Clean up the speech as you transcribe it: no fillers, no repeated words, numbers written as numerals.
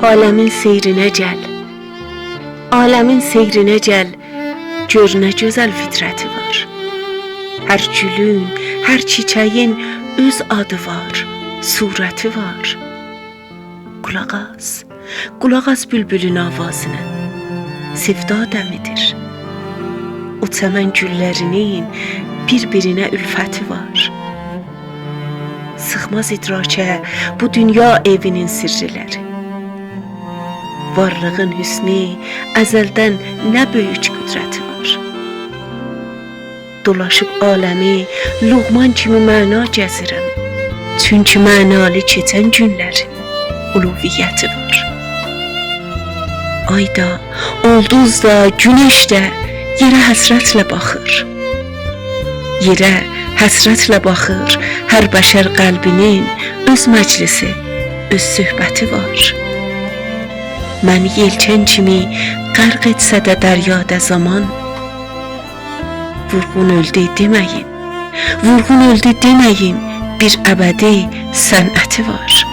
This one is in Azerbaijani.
Aləmin seyrinə gəl, aləmin seyrinə gəl, gör nə gözəl fitrəti var. Hər gülün, hər çiçəyin öz adı var, surəti var. Qulaq as bülbülün avazına, sevda dəmidir. O çəmən güllərinin bir-birinə ülfəti var. Sığmaz idrakə bu dünya evinin sirriləri. Varlığın hüsnü əzəldən nə böyük qüdrəti var. Dolaşıb aləmi Luqman kimi məna gəzirəm. Çünki mənalı keçən günlərin uluviyyəti var. Ay da, ulduz da, günəş də yerə həsrətlə baxır. Yerə həsrətlə baxır, hər bəşər qəlbinin öz məclisi, öz söhbəti var. Məni yelkən kimi qərq etsə də dəryada zaman, vurğun öldü deməyin, vurğun öldü deməyin, bir əbədi sənəti var.